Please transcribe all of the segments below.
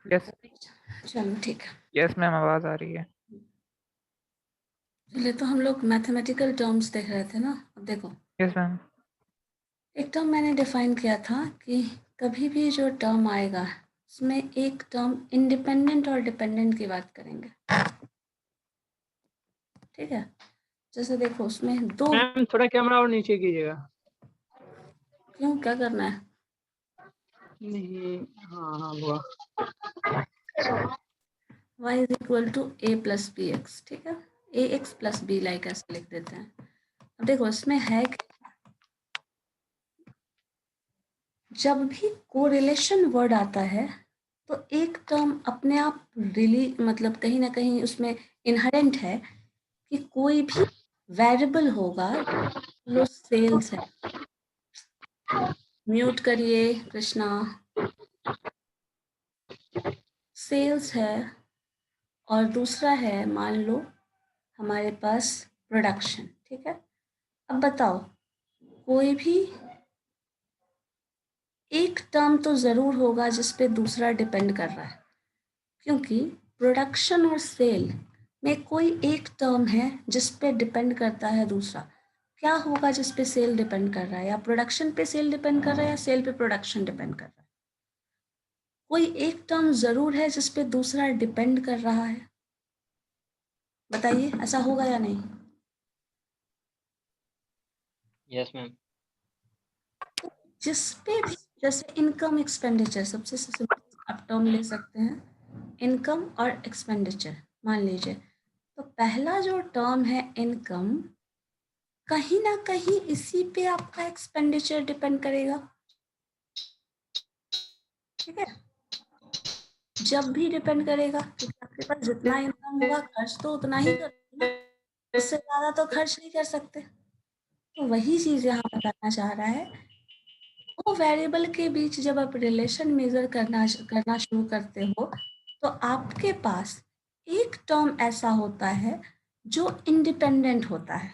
Yes चलो ठीक है। यस मैम, आवाज आ रही है। पहले तो हम लोग मैथमेटिकल टर्म्स देख रहे थे ना। अब देखो, यस मैम। एक टर्म मैंने डिफाइन किया था कि कभी भी जो टर्म आएगा उसमें एक टर्म इंडिपेंडेंट और डिपेंडेंट की बात करेंगे। ठीक है, जैसे देखो उसमें दो। मैम थोड़ा कैमरा और नीचे कीजिएगा। क्यों, क्या करना है? नहीं, हाँ हाँ हुआ। y is equal to a plus b x. ठीक है, a x plus b like ऐसे लिख देते हैं। अब देखो इसमें है कि जब भी कोरिलेशन वर्ड आता है तो एक टर्म अपने आप मतलब कहीं ना कहीं उसमें इनहेरेंट है कि कोई भी वेरिएबल होगा जो सेल्स है। म्यूट करिए कृष्णा। सेल्स है और दूसरा है मान लो हमारे पास प्रोडक्शन। ठीक है, अब बताओ कोई भी एक टर्म तो ज़रूर होगा जिस पे दूसरा डिपेंड कर रहा है, क्योंकि प्रोडक्शन और सेल में कोई एक टर्म है जिस पे डिपेंड करता है दूसरा। क्या होगा जिस पे सेल डिपेंड कर रहा है? या प्रोडक्शन पे सेल डिपेंड कर रहा है या सेल पे प्रोडक्शन डिपेंड कर रहा है? कोई एक टर्म ज़रूर है जिस पे दूसरा डिपेंड कर रहा है। बताइए ऐसा होगा या नहीं? Yes ma'am. जिस पे भी, जैसे इनकम एक्सपेंडिचर, सबसे सिंपल आप टर्म ले सकते हैं इनकम और एक्सपेंडिचर। मान लीजिए तो पहला जो टर्म है इनकम, कहीं ना कहीं इसी पे आपका एक्सपेंडिचर डिपेंड करेगा। ठीक है, जब भी डिपेंड करेगा, क्योंकि आपके पास जितना इनकम होगा खर्च तो उतना ही करोगे ना, उससे ज़्यादा तो खर्च नहीं कर सकते। तो वही चीज़ यहाँ बताना चाह रहा है, दो वेरिएबल के बीच जब आप रिलेशन मेजर करना शुरू करते हो तो आपके पास एक टर्म ऐसा होता है जो इंडिपेंडेंट होता है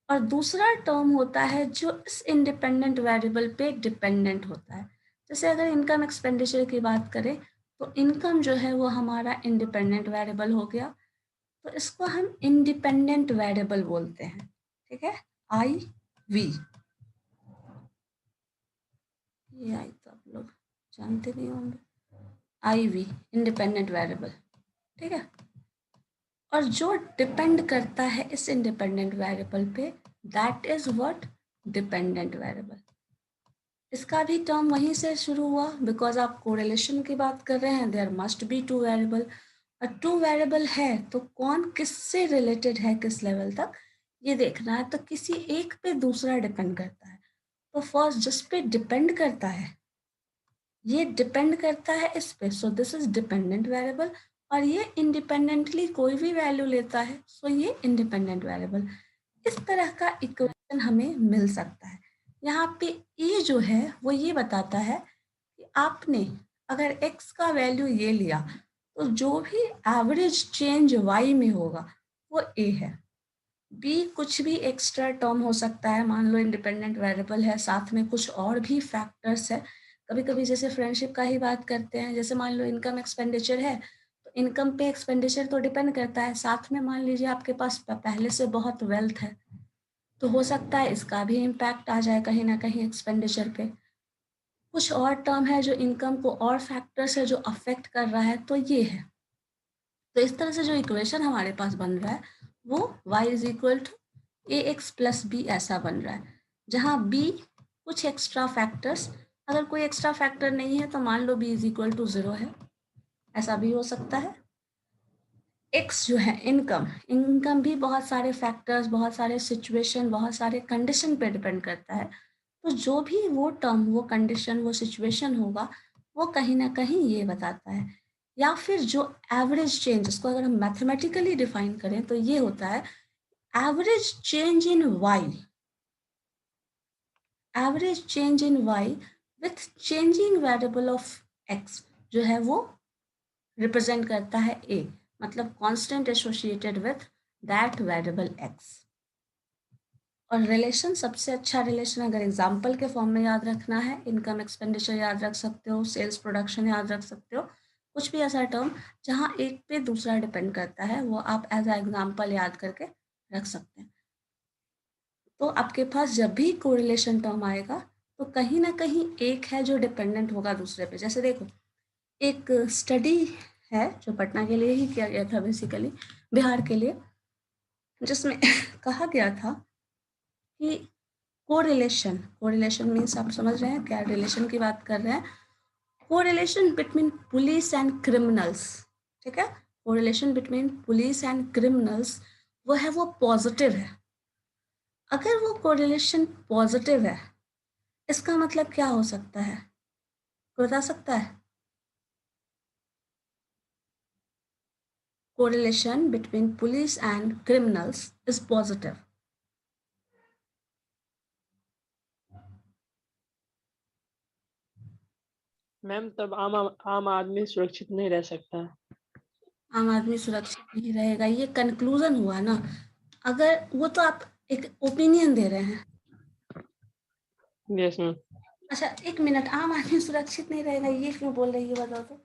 और दूसरा टर्म होता है जो इस इंडिपेंडेंट वेरिएबल पे डिपेंडेंट होता है। जैसे अगर इनकम एक्सपेंडिचर की बात करें तो इनकम जो है वो हमारा इंडिपेंडेंट वेरिएबल हो गया, तो इसको हम इंडिपेंडेंट वेरिएबल बोलते हैं। ठीक है, आई वी, ये आई तो आप लोग जानते नहीं होंगे, आई वी इंडिपेंडेंट वेरिएबल। ठीक है, और जो डिपेंड करता है इस इंडिपेंडेंट वेरिएबल पे, that is what, dependent variable. इसका भी टर्म वहीं से शुरू हुआ, बिकॉज आप कोरिलेशन की बात कर रहे हैं, there must be two variable. और टू वेरिएबल है तो कौन किससे रिलेटेड है, किस लेवल तक ये देखना है, तो किसी एक पे दूसरा डिपेंड करता है। तो फर्स्ट जिस पे डिपेंड करता है ये डिपेंड करता है इस पे, so this is dependent variable. और ये इंडिपेंडेंटली कोई भी वैल्यू लेता है, सो ये इंडिपेंडेंट वेरिएबल। इस तरह का इक्वेशन हमें मिल सकता है। यहाँ पे ए जो है वो ये बताता है कि आपने अगर x का वैल्यू ये लिया तो जो भी एवरेज चेंज y में होगा वो a है। b कुछ भी एक्स्ट्रा टर्म हो सकता है, मान लो इंडिपेंडेंट वेरिएबल है, साथ में कुछ और भी फैक्टर्स है। कभी कभी जैसे फ्रेंडशिप का ही बात करते हैं, जैसे मान लो इनकम एक्सपेंडिचर है तो इनकम पे एक्सपेंडिचर तो डिपेंड करता है, साथ में मान लीजिए आपके पास पहले से बहुत वेल्थ है तो हो सकता है इसका भी इम्पैक्ट आ जाए कहीं ना कहीं एक्सपेंडिचर पे। कुछ और टर्म है जो इनकम को और फैक्टर्स है जो अफेक्ट कर रहा है, तो ये है। तो इस तरह से जो इक्वेशन हमारे पास बन रहा है वो y is equal to a x plus b ऐसा बन रहा है, जहाँ b कुछ एक्स्ट्रा फैक्टर्स, अगर कोई एक्स्ट्रा फैक्टर नहीं है तो मान लो b इज इक्वल टू 0 है, ऐसा भी हो सकता है। x जो है इनकम, इनकम भी बहुत सारे फैक्टर्स, बहुत सारे सिचुएशन, बहुत सारे कंडीशन पे डिपेंड करता है। तो जो भी वो टर्म, वो कंडीशन, वो सिचुएशन होगा वो कहीं ना कहीं ये बताता है। या फिर जो एवरेज चेंज, इसको अगर हम मैथमेटिकली डिफाइन करें तो ये होता है average change in y, average change in y with changing variable of x जो है वो रिप्रेजेंट करता है ए, मतलब constant associated with that variable x. और रिलेशन, सबसे अच्छा रिलेशन अगर एग्जाम्पल के फॉर्म में याद रखना है, इनकम एक्सपेंडिचर याद रख सकते हो, सेल्स प्रोडक्शन याद रख सकते हो, कुछ भी ऐसा टर्म जहाँ एक पे दूसरा डिपेंड करता है, वो आप एज अ एग्जाम्पल याद करके रख सकते हैं। तो आपके पास जब भी कोरिलेशन टर्म आएगा तो कहीं ना कहीं एक है जो डिपेंडेंट होगा दूसरे पे। जैसे देखो, एक स्टडी है जो पटना के लिए ही किया गया था, बेसिकली बिहार के लिए, जिसमें कहा गया था कि कोरिलेशन, कोरिलेशन मीन्स आप समझ रहे हैं क्या रिलेशन की बात कर रहे हैं, correlation between police and criminals, ठीक है, correlation between police and criminals वो है, वो पॉजिटिव है। अगर वो कोरिलेशन पॉजिटिव है, इसका मतलब क्या हो सकता है, कोई बता सकता है? Correlation between police and criminals is positive. Ma'am तब आम आदमी सुरक्षित नहीं रह सकता। आम आदमी सुरक्षित नहीं रहेगा, ये कंक्लूजन हुआ ना। अगर वो तो आप एक ओपिनियन दे रहे हैं। Yes ma'am. अच्छा एक मिनट, आम आदमी सुरक्षित नहीं रहेगा ये क्यों बोल रही है बताओ तो?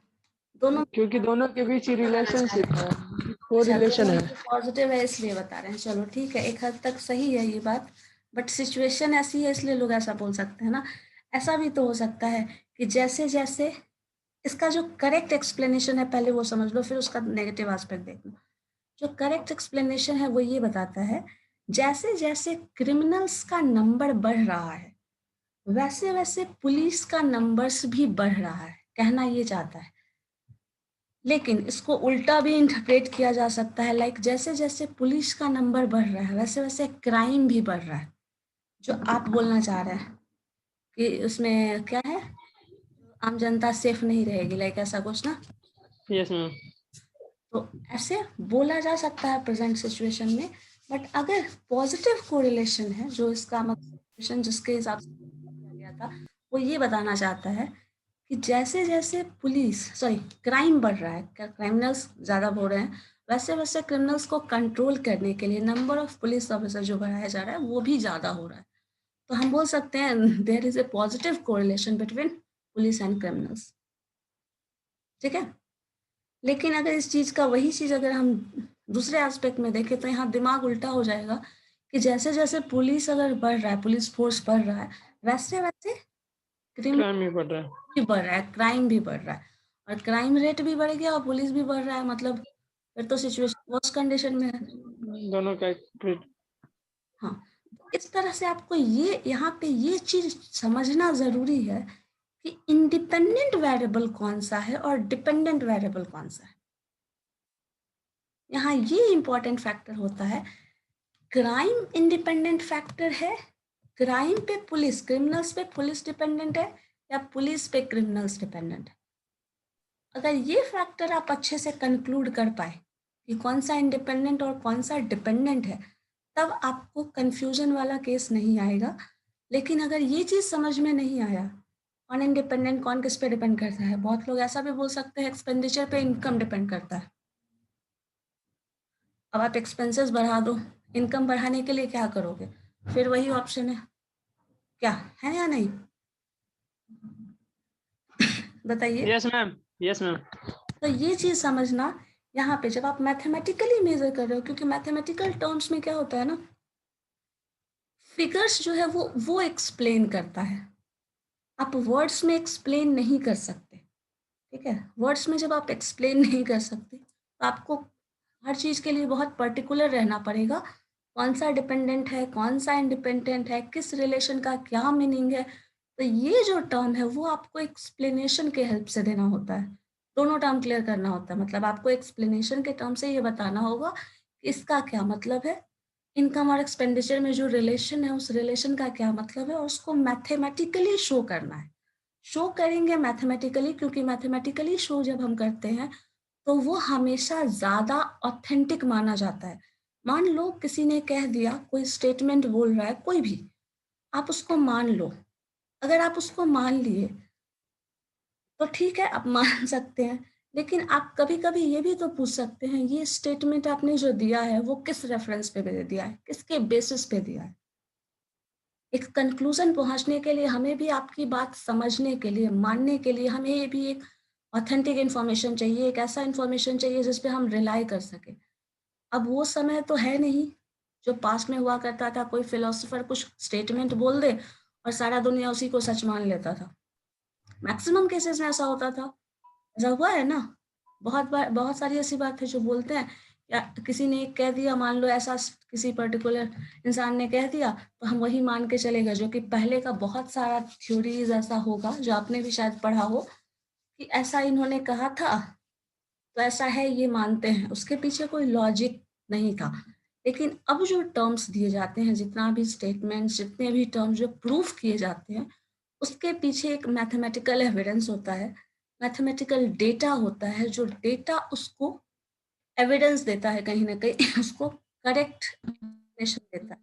दोनों क्योंकि दोनों के बीच ही बताना चाह रिलेशनशिप रहे है, हैं। को अच्छा रिलेशन दोनों है। में पॉजिटिव है इसलिए बता रहे हैं, चलो ठीक है, एक हद तक सही है ये बात। बट सिचुएशन ऐसी है इसलिए लोग ऐसा बोल सकते हैं ना। ऐसा भी तो हो सकता है कि जैसे जैसे, इसका जो करेक्ट एक्सप्लेनेशन है पहले वो समझ लो, फिर उसका नेगेटिव एस्पेक्ट देख लो। जो करेक्ट एक्सप्लेनेशन है वो ये बताता है, जैसे जैसे क्रिमिनल्स का नंबर बढ़ रहा है वैसे वैसे पुलिस का नंबर्स भी बढ़ रहा है, कहना ये चाहता है। लेकिन इसको उल्टा भी इंटरप्रेट किया जा सकता है, लाइक जैसे जैसे पुलिस का नंबर बढ़ रहा है वैसे वैसे क्राइम भी बढ़ रहा है, जो आप बोलना चाह रहे हैं कि उसमें क्या है, आम जनता सेफ नहीं रहेगी, लाइक ऐसा कुछ ना। Yes ma'am. तो ऐसे बोला जा सकता है प्रेजेंट सिचुएशन में। बट अगर पॉजिटिव कोरिलेशन है, जो इसका मतलब जिसके हिसाब से किया गया था, वो ये बताना चाहता है कि जैसे जैसे पुलिस सॉरी क्राइम बढ़ रहा है, क्रिमिनल्स ज़्यादा हो रहे हैं, वैसे वैसे क्रिमिनल्स को कंट्रोल करने के लिए नंबर ऑफ पुलिस ऑफिसर जो बढ़ाया जा रहा है वो भी ज़्यादा हो रहा है। तो हम बोल सकते हैं there is a positive correlation between police and criminals, ठीक है। लेकिन अगर इस चीज़ का वही चीज़ अगर हम दूसरे एस्पेक्ट में देखें तो यहाँ दिमाग उल्टा हो जाएगा कि जैसे जैसे पुलिस अगर बढ़ रहा है, पुलिस फोर्स बढ़ रहा है, वैसे वैसे क्रिमिनल क्राइम भी बढ़ रहा है। भी बढ़ रहा है, क्राइम भी बढ़ रहा है। और क्राइम रेट भी बढ़ गया और पुलिस भी बढ़ रहा है, मतलब फिर तो सिचुएशन वर्स्ट कंडीशन में है। दोनों का हाँ, तो इस तरह से आपको ये यहाँ पे ये चीज समझना जरूरी है कि इंडिपेंडेंट वेरिएबल कौन सा है और डिपेंडेंट वेरिएबल कौन सा है। यहाँ ये इंपॉर्टेंट फैक्टर होता है, क्राइम इंडिपेंडेंट फैक्टर है, क्राइम पे पुलिस, क्रिमिनल्स पे पुलिस डिपेंडेंट है, या पुलिस पे क्रिमिनल्स डिपेंडेंट है। अगर ये फैक्टर आप अच्छे से कंक्लूड कर पाए कि कौन सा इंडिपेंडेंट और कौन सा डिपेंडेंट है, तब आपको कंफ्यूजन वाला केस नहीं आएगा। लेकिन अगर ये चीज़ समझ में नहीं आया, कौन इंडिपेंडेंट कौन किस पे डिपेंड करता है, बहुत लोग ऐसा भी बोल सकते हैं एक्सपेंडिचर पे इनकम डिपेंड करता है। अब आप एक्सपेंसेस बढ़ा दो, इनकम बढ़ाने के लिए क्या करोगे, फिर वही ऑप्शन है, क्या है या नहीं, बताइए। Yes ma'am. Yes ma'am. तो ये चीज़ समझना यहाँ पे, जब आप मैथमेटिकली मेजर कर रहे हो, क्योंकि मैथमेटिकल टर्म्स में क्या होता है ना, फिगर्स जो है वो एक्सप्लेन करता है, आप वर्ड्स में एक्सप्लेन नहीं कर सकते, ठीक है। वर्ड्स में जब आप एक्सप्लेन नहीं कर सकते तो आपको हर चीज़ के लिए बहुत पर्टिकुलर रहना पड़ेगा, कौन सा डिपेंडेंट है कौन सा इंडिपेंडेंट है, किस रिलेशन का क्या मीनिंग है। तो ये जो टर्म है वो आपको एक्सप्लेनेशन के हेल्प से देना होता है, दोनों टर्म क्लियर करना होता है। मतलब आपको एक्सप्लेनेशन के टर्म से ये बताना होगा कि इसका क्या मतलब है, इनकम और एक्सपेंडिचर में जो रिलेशन है उस रिलेशन का क्या मतलब है, और उसको मैथमेटिकली शो करना है। शो करेंगे मैथमेटिकली, क्योंकि मैथमेटिकली शो जब हम करते हैं तो वो हमेशा ज़्यादा ऑथेंटिक माना जाता है। मान लो किसी ने कह दिया, कोई स्टेटमेंट बोल रहा है कोई भी, आप उसको मान लो। अगर आप उसको मान लिए तो ठीक है, आप मान सकते हैं। लेकिन आप कभी-कभी ये भी तो पूछ सकते हैं, ये स्टेटमेंट आपने जो दिया है वो किस रेफरेंस पे दिया है, किसके बेसिस पे दिया है। एक कंक्लूजन पहुंचने के लिए हमें भी आपकी बात समझने के लिए, मानने के लिए हमें भी एक ऑथेंटिक इन्फॉर्मेशन चाहिए, एक ऐसा इन्फॉर्मेशन चाहिए जिस पे हम रिलाई कर सकें। अब वो समय तो है नहीं, जो पास्ट में हुआ करता था, कोई फिलोसोफर कुछ स्टेटमेंट बोल दे और सारा दुनिया उसी को सच मान लेता था। मैक्सिमम केसेस में ऐसा होता था, ऐसा हुआ है ना? बहुत बार बहुत सारी ऐसी बात है जो बोलते हैं, या किसी ने कह दिया, मान लो ऐसा किसी पर्टिकुलर इंसान ने कह दिया, तो हम वही मान के चले गए, जो कि पहले का बहुत सारा थ्योरीज ऐसा होगा, जो आपने भी शायद पढ़ा हो, कि ऐसा इन्होंने कहा था, तो ऐसा है, ये मानते हैं, उसके पीछे कोई लॉजिक नहीं था। लेकिन अब जो टर्म्स दिए जाते हैं, जितना भी स्टेटमेंट्स, जितने भी टर्म्स जो प्रूफ किए जाते हैं, उसके पीछे एक मैथमेटिकल एविडेंस होता है, मैथमेटिकल डेटा होता है, जो डेटा उसको एविडेंस देता है, कहीं ना कहीं उसको करेक्ट इंफॉर्मेशन देता है।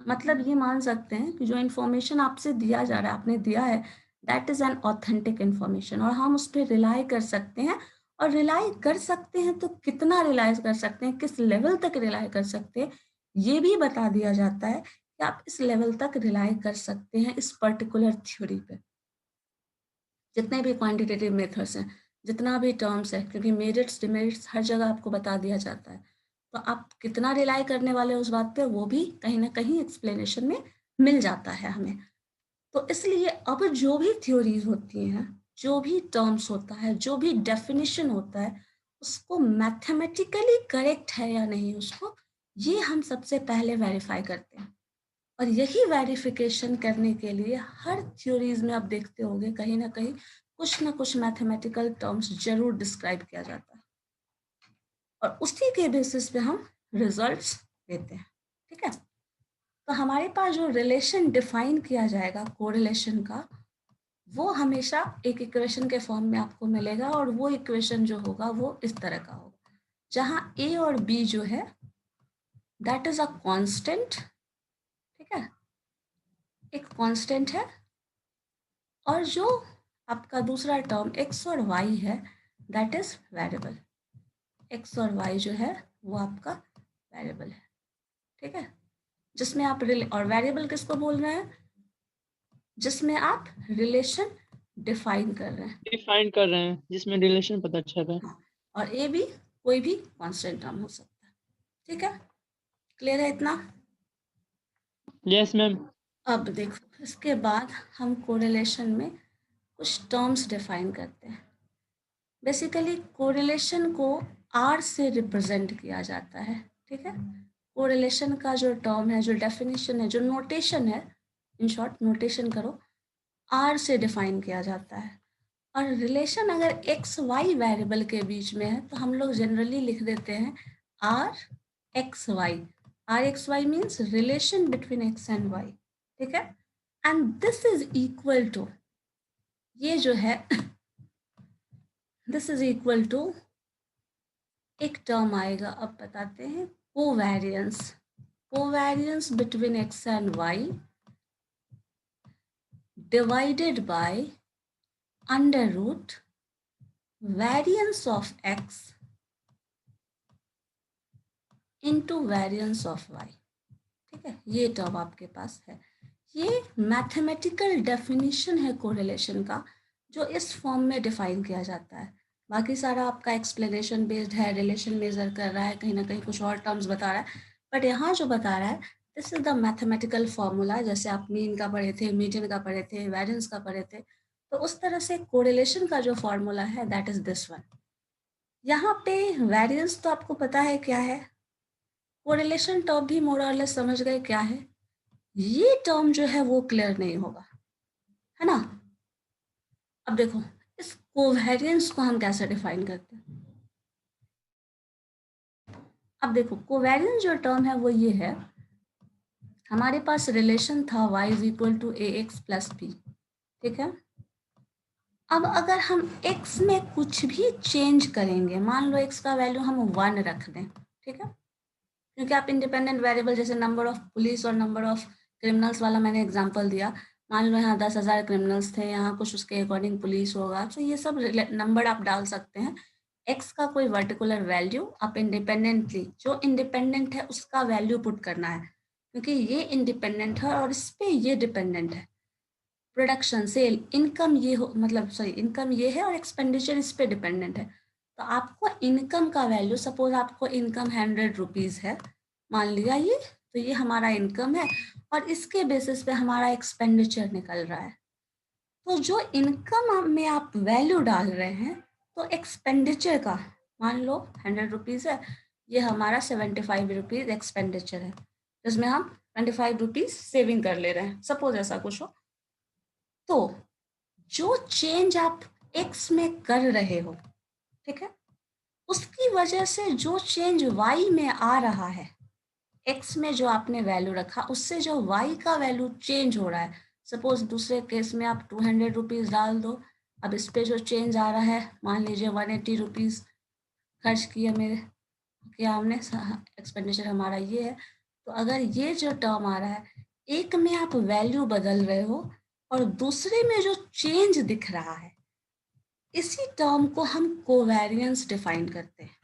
मतलब ये मान सकते हैं कि जो इन्फॉर्मेशन आपसे दिया जा रहा है, आपने दिया है, that is an authentic information, और हम उस पर रिलाई कर सकते हैं। और रिलाई कर सकते हैं तो कितना रिलाई कर सकते हैं, किस लेवल तक रिलाई कर सकते हैं, ये भी बता दिया जाता है कि आप इस लेवल तक रिलाई कर सकते हैं इस पर्टिकुलर थ्योरी पे। जितने भी क्वांटिटेटिव मेथड्स हैं, जितना भी टर्म्स है, क्योंकि मेरिट्स डिमेरिट्स हर जगह आपको बता दिया जाता है, तो आप कितना रिलाई करने वाले हो उस बात पे, वो भी कहीं ना कहीं एक्सप्लेनेशन में मिल जाता है हमें। तो इसलिए अब जो भी थ्योरीज होती हैं, जो भी टर्म्स होता है, जो भी डेफिनेशन होता है, उसको मैथमेटिकली करेक्ट है या नहीं, उसको ये हम सबसे पहले वेरीफाई करते हैं। और यही वेरिफिकेशन करने के लिए हर थ्योरीज में आप देखते होंगे, कहीं ना कुछ मैथमेटिकल टर्म्स जरूर डिस्क्राइब किया जाता है, और उसी के बेसिस पे हम रिजल्ट्स देते हैं। ठीक है, तो हमारे पास जो रिलेशन डिफाइन किया जाएगा कोरिलेशन का, वो हमेशा एक इक्वेशन के फॉर्म में आपको मिलेगा, और वो इक्वेशन जो होगा वो इस तरह का होगा, जहाँ ए और बी जो है दैट इज अ कांस्टेंट। ठीक है, एक कांस्टेंट है, और जो आपका दूसरा टर्म x और y है दैट इज वेरिएबल। x और y जो है वो आपका वेरिएबल है। ठीक है, जिसमें आप और वेरिएबल किसको बोल रहे हैं, जिसमें आप रिलेशन डिफाइन कर रहे हैं। डिफाइन कर रहे हैं जिसमें रिलेशन पता चल रहा है। हाँ, और ए भी कोई भी कांस्टेंट टर्म हो सकता है। ठीक है, क्लियर है इतना? Yes ma'am. अब देखो, इसके बाद हम कोरिलेशन में कुछ टर्म्स डिफाइन करते हैं। बेसिकली कोरिलेशन को आर से रिप्रेजेंट किया जाता है। ठीक है, कोरिलेशन का जो टर्म है, जो डेफिनेशन है, जो नोटेशन है, इन शॉर्ट नोटेशन करो, आर से डिफाइन किया जाता है। और रिलेशन अगर एक्स वाई वेरिएबल के बीच में है तो हम लोग जनरली लिख देते हैं r x y. R x y means relation between x and y. ठीक है, and this is equal to, ये जो है दिस इज इक्वल टू, एक टर्म आएगा, अब बताते हैं, covariance. Covariance between x and y divided by under root variance of x into variance of y. ठीक है, ये टर्म आपके पास है। ये मैथमेटिकल डेफिनेशन है कोरिलेशन का, जो इस फॉर्म में डिफाइन किया जाता है। बाकी सारा आपका एक्सप्लेनेशन बेस्ड है, रिलेशन मेजर कर रहा है, कहीं ना कहीं कुछ और टर्म्स बता रहा है, बट यहाँ जो बता रहा है this is the mathematical formula. जैसे आप मीन का पढ़े थे, मीडियन का पढ़े थे, वेरियंस का पढ़े थे, तो उस तरह से कोरिलेशन का जो फॉर्मूला है दैट इज दिस वन। यहाँ पे वेरियंस तो आपको पता है क्या है, कोरिलेशन टर्म भी मोर और लेस समझ गए क्या है। ये टर्म जो है वो क्लियर नहीं होगा, है ना? अब देखो, इस कोवेरियंस को हम कैसे डिफाइन करते हैं। अब देखो, कोवेरियंस जो टर्म है वो ये है, हमारे पास रिलेशन था y is equal to a x plus b. ठीक है, अब अगर हम x में कुछ भी चेंज करेंगे, मान लो x का वैल्यू हम 1 रख दें, ठीक है, क्योंकि आप इंडिपेंडेंट वेरिएबल जैसे नंबर ऑफ पुलिस और नंबर ऑफ क्रिमिनल्स वाला मैंने एग्जांपल दिया, मान लो यहाँ 10,000 क्रिमिनल्स थे, यहाँ कुछ उसके अकॉर्डिंग पुलिस होगा, तो ये सब नंबर आप डाल सकते हैं। एक्स का कोई पर्टिकुलर वैल्यू आप इंडिपेंडेंटली, जो इंडिपेंडेंट है उसका वैल्यू पुट करना है, क्योंकि ये इंडिपेंडेंट है और इस पे ये डिपेंडेंट है। प्रोडक्शन, सेल, इनकम ये हो, मतलब सॉरी इनकम ये है और एक्सपेंडिचर इस पे डिपेंडेंट है। तो आपको इनकम का वैल्यू, सपोज आपको इनकम 100 रुपीज़ है, मान लिया ये, तो ये हमारा इनकम है और इसके बेसिस पे हमारा एक्सपेंडिचर निकल रहा है। तो जो इनकम में आप वैल्यू डाल रहे हैं, तो एक्सपेंडिचर का, मान लो 100 रुपीज़ है, ये हमारा 75 रुपीज़ एक्सपेंडिचर है, जिसमें हम 25 रुपीज़ सेविंग कर ले रहे हैं, सपोज ऐसा कुछ हो। तो जो चेंज आप एक्स में कर रहे हो, ठीक है, उसकी वजह से जो चेंज वाई में आ रहा है, एक्स में जो आपने वैल्यू रखा उससे जो वाई का वैल्यू चेंज हो रहा है, सपोज दूसरे केस में आप 200 रुपीज़ डाल दो, अब इस पे जो चेंज आ रहा है, मान लीजिए 180 रुपीज़ खर्च किया हमने, एक्सपेंडिचर हमारा ये है। तो अगर ये जो टर्म आ रहा है, एक में आप वैल्यू बदल रहे हो और दूसरे में जो चेंज दिख रहा है, इसी टर्म को हम कोवेरियंस डिफाइन करते हैं,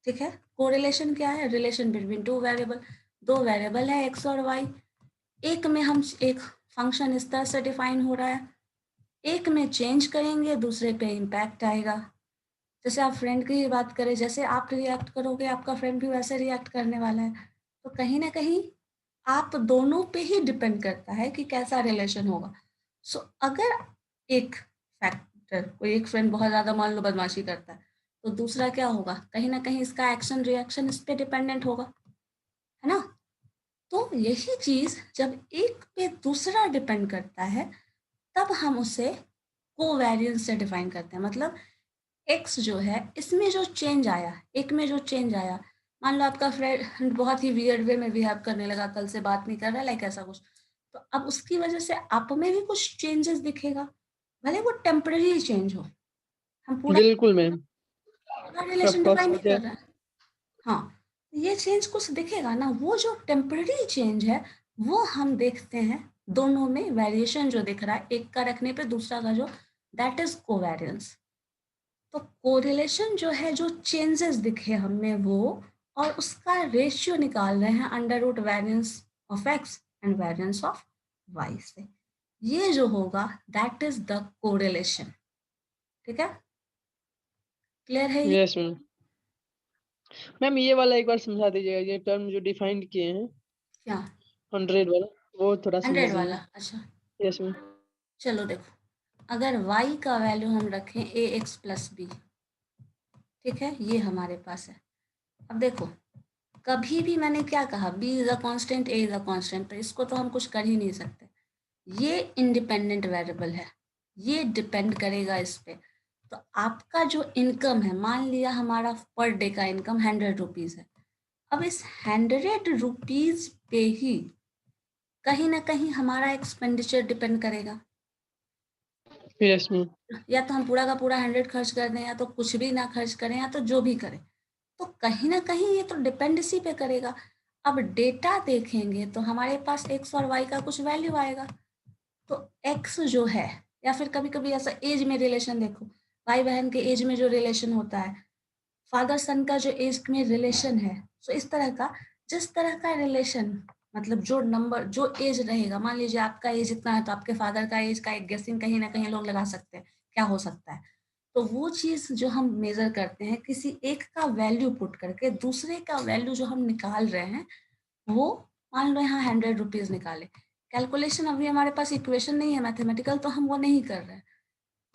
ठीक है। कोरिलेशन क्या है? रिलेशन बिटवीन टू वेरिएबल, दो वेरिएबल है एक्स और वाई, एक में हम एक फंक्शन इस तरह से डिफाइन हो रहा है, एक में चेंज करेंगे दूसरे पे इम्पैक्ट आएगा। जैसे आप फ्रेंड की ही बात करें, जैसे आप रिएक्ट करोगे आपका फ्रेंड भी वैसे रिएक्ट करने वाला है। तो कहीं ना कहीं आप दोनों पे ही डिपेंड करता है कि कैसा रिलेशन होगा। सो अगर एक फैक्टर, कोई एक फ्रेंड बहुत ज़्यादा मान लो बदमाशी करता है, तो दूसरा क्या होगा, कहीं ना कहीं इसका एक्शन रिएक्शन इस पे डिपेंडेंट होगा, है ना। तो यही चीज़ जब एक पे दूसरा डिपेंड करता है, तब हम उसे कोवेरियंस से डिफाइन करते हैं। मतलब एक्स जो है, इसमें जो चेंज आया, एक में जो चेंज आया, मान लो आपका फ्रेंड बहुत ही वियर्ड वे में बिहेव करने लगा, कल से बात नहीं कर रहा, लाइक ऐसा कुछ, तो अब उसकी वजह से आप में भी कुछ चेंजेस दिखेगा, भले वो टेम्पररी चेंज हो, हम पूरा बिल्कुल ma'am, relation of course define नहीं मुझे कर रहे हैं। हाँ, ये चेंज कुछ दिखेगा ना, वो जो टेम्पररी चेंज है वो हम देखते हैं, दोनों में वेरिएशन जो दिख रहा है, एक का रखने पे दूसरा का जो, दैट इज कोवेरियंस। तो कोरिलेशन जो है, जो चेंजेस दिखे हमें वो, और उसका रेशियो निकाल रहे हैं under root variance of x and variance of y से, ये जो होगा दैट इज द कोरिलेशन। ठीक है, क्लियर है ये? Yes ma'am. मैम ये वाला एक बार समझा दीजिएगा, ये टर्म जो डिफाइंड किए हैं क्या? 100 वाला, वो थोड़ा समझा 100 वाला? दीजिए। अच्छा, यस मैम। चलो देखो, अगर y का वैल्यू हम रखें ए एक्स प्लस बी, ठीक है, ये हमारे पास है। अब देखो, कभी भी मैंने क्या कहा, b is a constant, a is a constant, तो इसको तो हम कुछ कर ही नहीं सकते, ये इंडिपेंडेंट वेरिएबल है, ये डिपेंड करेगा इस पे। तो आपका जो इनकम है, मान लिया हमारा पर डे का इनकम 100 रुपीज़ है, अब इस 100 रुपीज़ पे ही कहीं ना कहीं हमारा एक्सपेंडिचर डिपेंड करेगा। Yes ma'am. या तो हम पूरा का पूरा 100 खर्च कर दें, या तो कुछ भी ना खर्च करें, या तो जो भी करें, तो कहीं ना कहीं ये तो डिपेंड इसी पे करेगा। अब डेटा देखेंगे तो हमारे पास एक्स और वाई का कुछ वैल्यू आएगा। तो एक्स जो है, या फिर कभी कभी ऐसा एज में रिलेशन देखो, भाई बहन के एज में जो रिलेशन होता है, फादर सन का जो एज में रिलेशन है, सो इस तरह का, जिस तरह का रिलेशन, मतलब जो नंबर, जो एज रहेगा, मान लीजिए आपका एज इतना है, तो आपके फादर का एज का एक गेसिंग कहीं ना कहीं लोग लगा सकते हैं क्या हो सकता है। तो वो चीज़ जो हम मेजर करते हैं, किसी एक का वैल्यू पुट करके दूसरे का वैल्यू जो हम निकाल रहे हैं, वो, मान लो यहाँ 100 रुपीज़ निकाले, कैलकुलेशन अभी हमारे पास इक्वेशन नहीं है मैथमेटिकल, तो हम वो नहीं कर रहे हैं।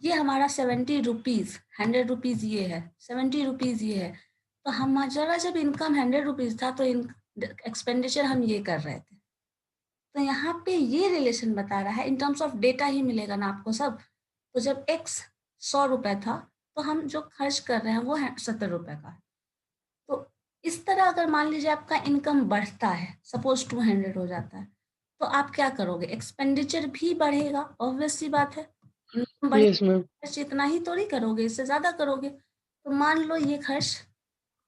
ये हमारा 70 रुपीज़, 100 रुपीज़ ये है, 70 रुपीज़ ये है, तो हमारा जब इनकम 100 रुपीज़ था, तो एक्सपेंडिचर हम ये कर रहे थे। तो यहाँ पे ये रिलेशन बता रहा है, इन टर्म्स ऑफ डेटा ही मिलेगा ना आपको सब। तो जब एक्स 100 रुपये था, तो हम जो खर्च कर रहे हैं वो है 70 रुपये का। तो इस तरह अगर मान लीजिए आपका इनकम बढ़ता है, सपोज 200 हो जाता है, तो आप क्या करोगे, एक्सपेंडिचर भी बढ़ेगा, ऑब्वियस सी बात है, इनकम बढ़ेगा, यस मैम। खर्च इतना ही तो नहीं करोगे, इससे ज़्यादा करोगे। तो मान लो ये खर्च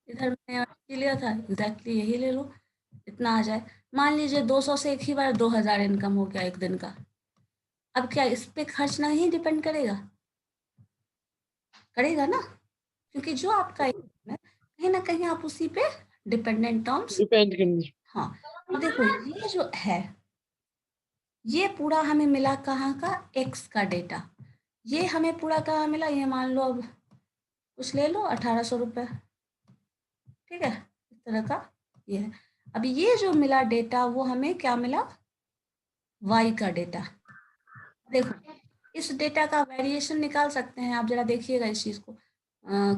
इधर मैंने लिया था, एग्जैक्टली यही ले लो, इतना आ जाए, मान लीजिए 200 से एक ही बार 2000 इनकम हो गया एक दिन का। अब क्या इस पे खर्च नहीं डिपेंड करेगा? करेगा ना, क्योंकि जो आपका income है, कहीं ना कहीं आप उसी पे डिपेंडेंट टर्म्स। डिपेंड करनी। हाँ, अब देखो ये जो है, ये पूरा हमें मिला कहाँ का, x का डेटा। ये हमें पूरा कहाँ मिला, ये मान लो अब कुछ ले लो 1800 रुपये, ठीक है, इस तरह का ये है। अभी ये जो मिला डेटा वो हमें क्या मिला, y का डेटा। देखो इस डेटा का वेरिएशन निकाल सकते हैं आप, जरा देखिएगा इस चीज़ को।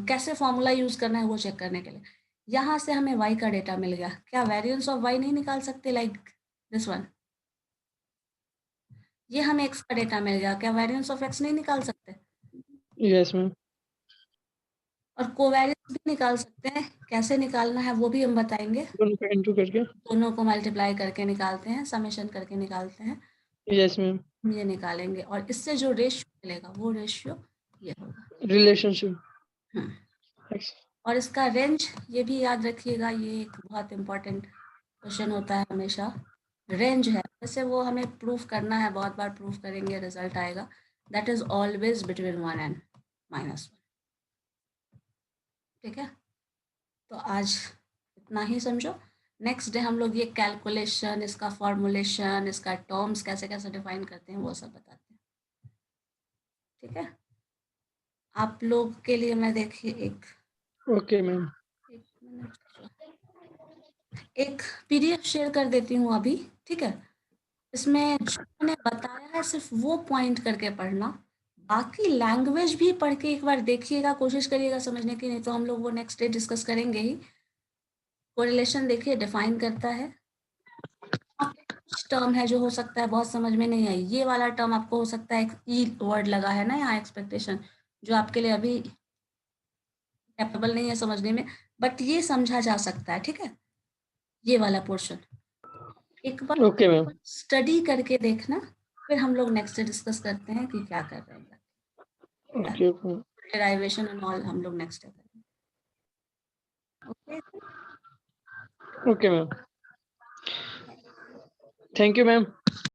कैसे फॉर्मूला यूज़ करना है वो चेक करने के लिए। यहाँ से हमें y का डेटा मिल गया, क्या वेरिएंस ऑफ y नहीं निकाल सकते, लाइक दिस वन। ये हमें x का डेटा मिल गया, क्या वेरिएंस ऑफ x नहीं निकाल सकते। Yes ma'am. और कोवेरियंस भी निकाल सकते हैं, कैसे निकालना है वो भी हम बताएंगे। दोनों को इंटू करके। दोनों को मल्टीप्लाई करके निकालते हैं, समेशन करके निकालते हैं, यस मैम। हम ये निकालेंगे और इससे जो रेशियो मिलेगा वो रेशियो ये होगा। रिलेशनशिप। और इसका रेंज ये भी याद रखिएगा, ये एक बहुत इम्पोर्टेंट क्वेश्चन होता है हमेशा। रेंज है, वैसे वो हमें प्रूफ करना है, बहुत बार प्रूफ करेंगे रिजल्ट आएगा। That is always between 1 and -1, ठीक है। तो आज इतना ही समझो। नेक्स्ट डे हम लोग ये कैलकुलेशन, इसका फॉर्मुलेशन, इसका टर्म्स कैसे कैसे डिफाइन करते हैं वो सब बताते हैं, ठीक है। आप लोग के लिए मैं देखिए एक मैम। एक पीडीएफ शेयर कर देती हूँ अभी, ठीक है। इसमें जो मैंने बताया है सिर्फ वो पॉइंट करके पढ़ना, बाकी लैंग्वेज भी पढ़ के एक बार देखिएगा, कोशिश करिएगा समझने की, नहीं तो हम लोग वो नेक्स्ट डे डिस्कस करेंगे ही। कोरिलेशन देखिए डिफाइन करता है। कुछ टर्म है जो हो सकता है बहुत समझ में नहीं आई, ये वाला टर्म आपको हो सकता है, एक ई वर्ड लगा है ना यहाँ एक्सपेक्टेशन, जो आपके लिए अभी कैपेबल नहीं है समझने में, बट ये समझा जा सकता है, ठीक है, ये वाला पोर्शन एक बार ओके मैम। स्टडी करके देखना, फिर हम लोग नेक्स्ट डिस्कस करते हैं कि क्या कर रहे हैं। ओके डेराइवेशन एंड ऑल हम लोग नेक्स्ट करेंगे। Okay okay ma'am. Thank you ma'am.